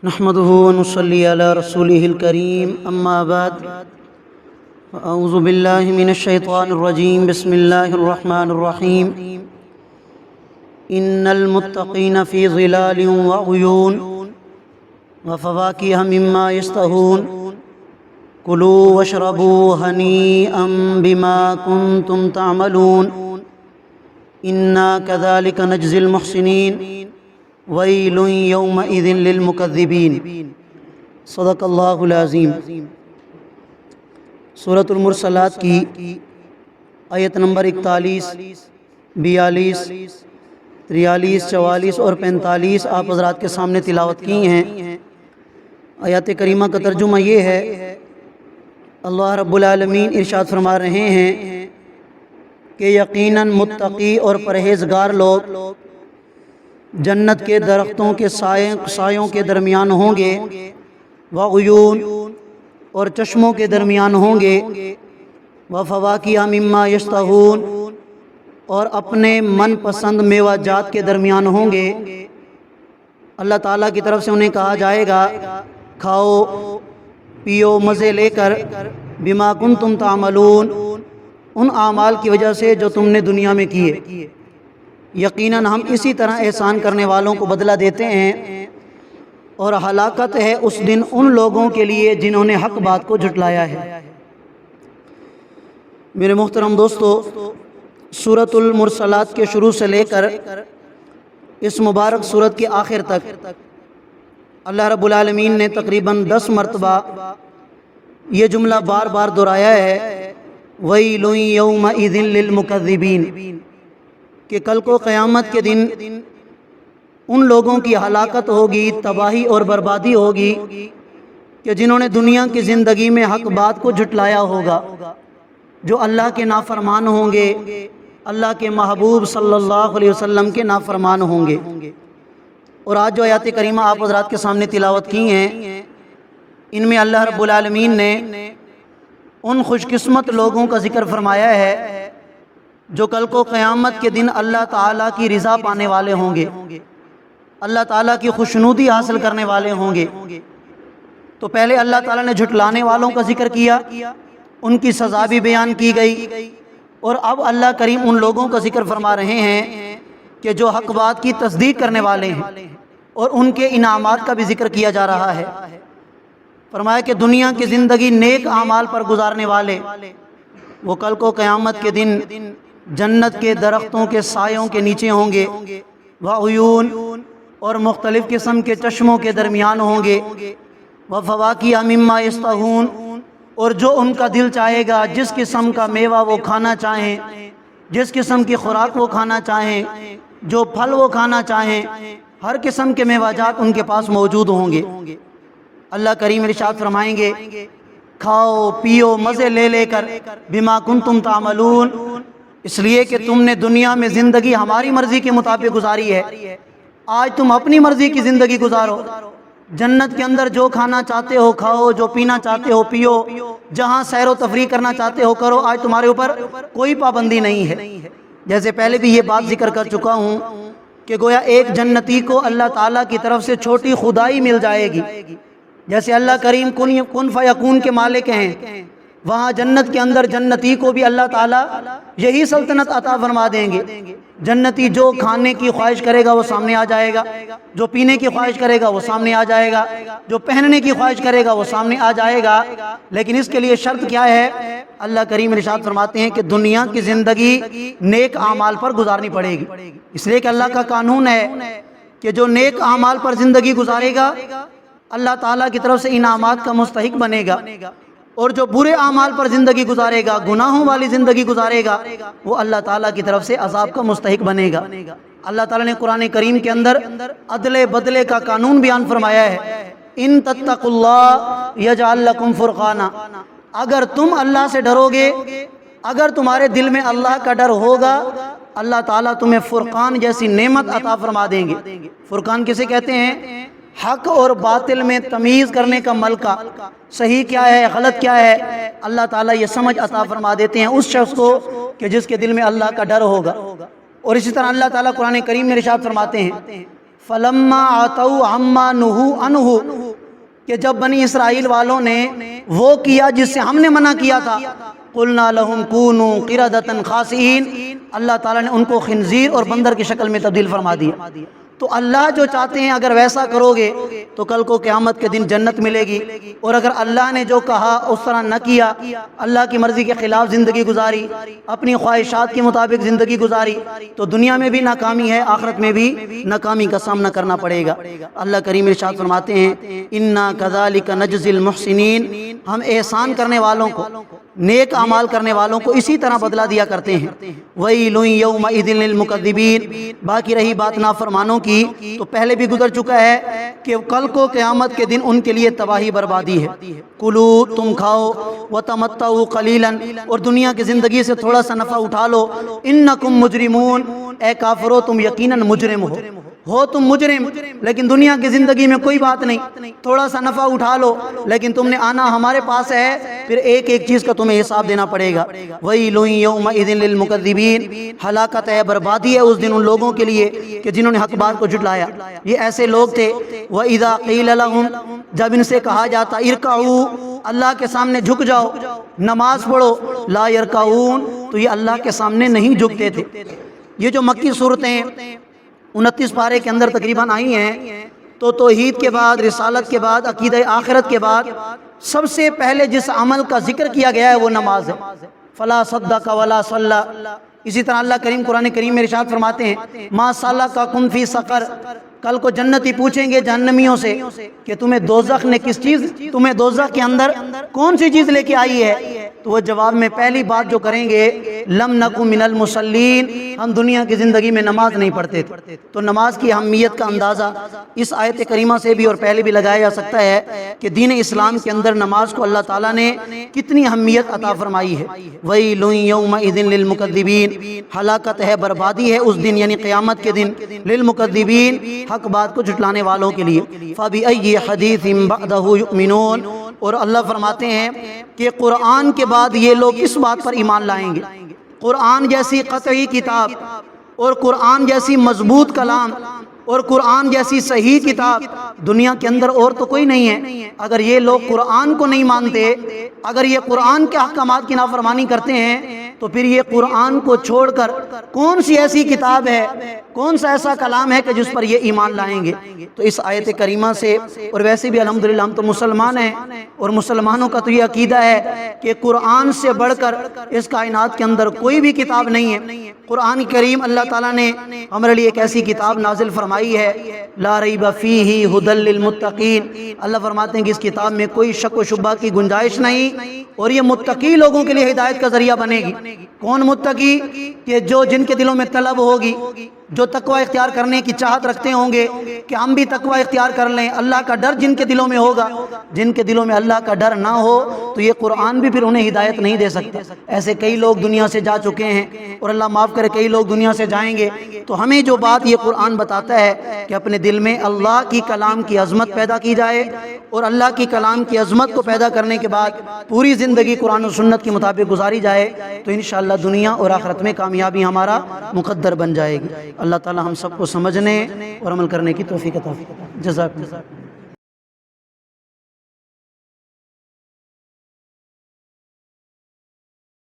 نحمده ونصلي على رسوله الكريم اما بعد اعوذ بالله من الشيطان الرجيم بسم الله الرحمن الرحيم ان المتقين في ظلال وعيون وفواكه مما يشتهون كلوا واشربوا هنيئا بما كنتم تعملون انا كذلك نجزي المحسنين ویل یومئذ للمکذبین۔ صدق اللہ العظیم۔ سورۃ المرسلات کی آیت نمبر 41، 42، 43، 44 اور 45 آپ حضرات کے سامنے تلاوت کی ہیں۔ آیات کریمہ کا ترجمہ یہ ہے، اللہ رب العالمین ارشاد فرما رہے ہیں کہ یقیناً متقی اور پرہیزگار لوگ جنت کے درختوں کے سایوں کے درمیان ہوں گے، وعیون اور چشموں کے درمیان ہوں گے، وفواکہ مما یشتہون اور اپنے من پسند میوہ جات کے درمیان ہوں گے۔ اللہ تعالیٰ کی طرف سے انہیں کہا جائے گا کھاؤ پیو مزے لے کر، بما کنتم تعملون، ان اعمال کی وجہ سے جو تم نے دنیا میں کیے۔ یقیناً ہم اسی طرح احسان کرنے والوں کو بدلہ دیتے ہیں، اور ہلاکت ہے اس دن ان لوگوں کے لیے جنہوں نے حق بات کو جھٹلایا ہے۔ میرے محترم دوستو، سورۃ المرسلات کے شروع سے لے کر اس مبارک سورت کے آخر تک اللہ رب العالمین نے تقریباً 10 مرتبہ یہ جملہ بار بار دہرایا ہے، ویل یومئذ للمکذبین، کہ کل کو قیامت کے دن ان لوگوں کی ہلاکت ہوگی، تباہی اور بربادی ہوگی کہ جنہوں نے دنیا کی زندگی میں حق بات کو جھٹلایا ہوگا، جو اللہ کے نافرمان ہوں گے، اللہ کے محبوب صلی اللہ علیہ وسلم کے نافرمان ہوں گے۔ اور آج جو آیات کریمہ آپ حضرات کے سامنے تلاوت کی ہیں، ان میں اللہ رب العالمین نے ان خوش قسمت لوگوں کا ذکر فرمایا ہے جو کل کو قیامت کے دن اللہ تعالیٰ کی رضا پانے والے ہوں گے، اللہ تعالیٰ کی خوشنودی حاصل کرنے والے ہوں گے۔ تو پہلے اللہ تعالیٰ نے جھٹلانے والوں کا ذکر کیا، ان کی سزا بھی بیان کی گئی، اور اب اللہ کریم ان لوگوں کا ذکر فرما رہے ہیں کہ جو حق بات کی تصدیق کرنے والے ہیں، اور ان کے انعامات کا بھی ذکر کیا جا رہا ہے۔ فرمایا کہ دنیا کی زندگی نیک اعمال پر گزارنے والے وہ کل کو قیامت کے دن جنت کے درختوں کے سایوں کے نیچے ہوں گے، وعیون اور مختلف قسم کے چشموں کے درمیان ہوں گے، وفواکہ مما یشتہون اور جو ان کا دل چاہے گا، جس قسم کا میوہ وہ کھانا چاہیں، جس قسم کی خوراک وہ کھانا چاہیں، جو پھل وہ کھانا چاہیں، ہر قسم کے میوہ جات ان کے پاس موجود ہوں گے۔ اللہ کریم ارشاد فرمائیں گے کھاؤ پیو مزے لے لے کر، بما کنتم تعملون، اس لیے کہ تم نے دنیا میں زندگی ہماری مرضی کے مطابق گزاری ہے، آج تم اپنی مرضی کی زندگی گزارو۔ جنت کے اندر جو کھانا چاہتے ہو کھاؤ، جو پینا چاہتے ہو پیو، جہاں سیر و تفریح کرنا چاہتے ہو کرو، آج تمہارے اوپر کوئی پابندی نہیں ہے۔ جیسے پہلے بھی یہ بات ذکر کر چکا ہوں کہ گویا ایک جنتی کو اللہ تعالیٰ کی طرف سے چھوٹی خدائی مل جائے گی، جیسے اللہ کریم کن فیکون کے مالک ہیں، وہاں جنت کے اندر جنتی کو بھی اللہ تعالیٰ یہی سلطنت عطا فرما دیں گے۔ جنتی جو کھانے کی خواہش کرے گا وہ سامنے آ جائے گا، جو پینے کی خواہش کرے گا وہ سامنے آ جائے گا، جو پہننے کی خواہش کرے گا وہ سامنے آ جائے گا۔ لیکن اس کے لیے شرط کیا ہے؟ اللہ کریم ارشاد فرماتے ہیں کہ دنیا کی زندگی نیک اعمال پر گزارنی پڑے گی، اس لیے کہ اللہ کا قانون ہے کہ جو نیک اعمال پر زندگی گزارے گا اللہ تعالیٰ کی طرف سے انعامات کا مستحق بنے گا، اور جو برے اعمال پر زندگی گزارے گا، گناہوں والی زندگی گزارے گا، وہ اللہ تعالیٰ کی طرف سے عذاب کا مستحق بنے گا۔ اللہ تعالیٰ نے قرآن کریم کے اندر عدل بدلے کا قانون بیان فرمایا ہے، ان تتقوا اللہ یجعل لکم فرقانا، اگر تم اللہ سے ڈرو گے، اگر تمہارے دل میں اللہ کا ڈر ہوگا، اللہ تعالیٰ تمہیں فرقان جیسی نعمت عطا فرما دیں گے۔ فرقان کسے کہتے ہیں؟ حق اور باطل میں تمیز کرنے کا ملکہ، صحیح کیا ہے غلط کیا ہے، اللہ تعالیٰ یہ سمجھ عطا فرما دیتے ہیں اس شخص کو کہ جس کے دل میں اللہ کا ڈر ہوگا۔ اور اسی طرح اللہ تعالیٰ قرآن کریم میں ارشاد فرماتے ہیں فلما عتوا عما نہوا عنہ، کہ جب بنی اسرائیل والوں نے وہ کیا جس سے ہم نے منع کیا تھا، قلنا لہم کونوا قردۃ خاسئین، اللہ تعالیٰ نے ان کو خنزیر اور بندر کی شکل میں تبدیل فرما دیا۔ تو اللہ جو چاہتے ہیں اگر ویسا کرو گے تو کل کو قیامت کے دن جنت ملے گی، اور اگر اللہ نے جو کہا اس طرح نہ کیا، اللہ کی مرضی کے خلاف زندگی گزاری، اپنی خواہشات کے مطابق زندگی گزاری، تو دنیا میں بھی ناکامی ہے، آخرت میں بھی ناکامی کا سامنا کرنا پڑے گا۔ اللہ کریم ارشاد فرماتے ہیں اِنَّا كَذَلِكَ نَجْزِي الْمُحْسِنِينَ، ہم احسان کرنے والوں کو، نیک اعمال کرنے والوں کو اسی طرح بدلہ دیا کرتے ہیں۔ وَيْلٌ يَوْمَئِذٍ لِّلْمُكَذِّبِينَ، باقی رہی بات نافرمانوں کی تو پہلے بھی گزر چکا ہے کہ کل کو قیامت کے دن ان کے لیے تباہی بربادی ہے۔ کلو، تم کھاؤ، وتمتعوا قلیلا، اور دنیا کی زندگی سے تھوڑا سا نفع اٹھا لو، انکم مجرمون، اے کافرو تم یقیناً مجرم ہو تم مجرم، لیکن دنیا کی زندگی میں کوئی بات نہیں، تھوڑا سا نفع اٹھا لو، لیکن تم نے آنا ہمارے پاس ہے، پھر ایک ایک چیز کا تمہیں حساب دینا پڑے گا۔ وَيْلٌ يَوْمَئِذٍ لِّلْمُكَذِّبِينَ، ہلاکت ہے، بربادی ہے اس دن ان لوگوں کے لیے کہ جنہوں نے حق بات کو جھٹلایا۔ یہ ایسے لوگ تھے وَإِذَا قِيلَ لَهُمْ، جب ان سے کہا جاتا ارکعوا، اللہ کے سامنے جھک جاؤ، نماز پڑھو، لا يرکعون، تو یہ اللہ کے سامنے نہیں جھکتے تھے۔ یہ جو مکی صورتیں 29 پارے کے اندر تقریباً آئی ہیں، تو توحید کے بعد، رسالت کے بعد، عقیدہ آخرت کے بعد سب سے پہلے جس عمل کا ذکر کیا گیا ہے وہ نماز ہے۔ فلا صدق ولا صلی، اسی طرح اللہ کریم قرآن کریم میں ارشاد فرماتے ہیں ما سلککم فی سقر، کل کو جنتی پوچھیں گے جہنمیوں سے کہ تمہیں دوزخ نے کس چیز، تمہیں دوزخ کے اندر کون سی چیز لے کے آئی ہے، تو وہ جواب میں پہلی بات جو کریں گے لم نکو من المصلین، ہم دنیا کی زندگی میں نماز نہیں پڑھتے تھے۔ تو نماز کی اہمیت کا اندازہ اس آیت کریمہ سے بھی اور پہلے بھی لگایا جا سکتا ہے کہ دین اسلام کے اندر نماز کو اللہ تعالیٰ نے کتنی اہمیت عطا فرمائی ہے۔ وَيْلٌ يَوْمَئِذٍ لِّلْمُكَذِّبِينَ، ہلاکت ہے، بربادی ہے اس دن یعنی قیامت کے دن، للمکذبین، حق بات کو جھٹلانے والوں کے لیے۔ فَبِأَيِّ حَدِيثٍ بَعْدَهُ يُؤْمِنُونَ، اور اللہ فرماتے ہیں کہ قرآن کے بعد یہ لوگ کس بات پر ایمان لائیں گے؟ قرآن جیسی قطعی کتاب اور قرآن جیسی مضبوط کلام اور قرآن جیسی صحیح کتاب دنیا کے اندر اور تو کوئی نہیں ہے۔ اگر یہ لوگ قرآن کو نہیں مانتے، اگر یہ قرآن کے احکامات کی نافرمانی کرتے ہیں، تو پھر یہ قرآن کو چھوڑ کر کون سی ایسی کتاب ہے، کون سا ایسا کلام ہے کہ جس پر یہ ایمان لائیں گے؟ تو اس آیت کریمہ سے، اور ویسے بھی الحمدللہ ہم تو مسلمان ہیں، اور مسلمانوں کا تو یہ عقیدہ ہے کہ قرآن سے بڑھ کر اس کائنات کے اندر کوئی بھی کتاب نہیں ہے۔ قرآن کریم اللہ تعالیٰ نے ہمارے لیے ایک ایسی کتاب نازل فرمائی ہے لا ریب فیہ ھدی للمتقین، اللہ فرماتے ہیں کہ اس کتاب میں کوئی شک و شبہ کی گنجائش نہیں، اور یہ متقی لوگوں کے لیے ہدایت کا ذریعہ بنے گی۔ کون متقی؟ کہ جن کے دلوں میں طلب ہوگی، جو تقوی اختیار کرنے کی چاہت رکھتے ہوں گے کہ ہم بھی تقوی اختیار کر لیں، اللہ کا ڈر جن کے دلوں میں ہوگا۔ جن کے دلوں میں اللہ کا ڈر نہ ہو تو یہ قرآن بھی پھر انہیں ہدایت نہیں دے سکتا۔ ایسے کئی لوگ دنیا سے جا چکے ہیں، اور اللہ معاف کرے کئی لوگ دنیا سے جائیں گے۔ تو ہمیں جو بات یہ قرآن بتاتا ہے کہ اپنے دل میں اللہ کی کلام کی عظمت پیدا کی جائے، اور اللہ کی کلام کی عظمت کو پیدا کرنے کے بعد پوری زندگی قرآن و سنت کے مطابق گزاری جائے، تو انشاءاللہ دنیا اور آخرت میں کامیابی ہمارا مقدر بن جائے گی۔ اللہ تعالی ہم سب کو سمجھنے اور عمل کرنے کی توفیق عطا فرمائے۔ جزاک اللہ۔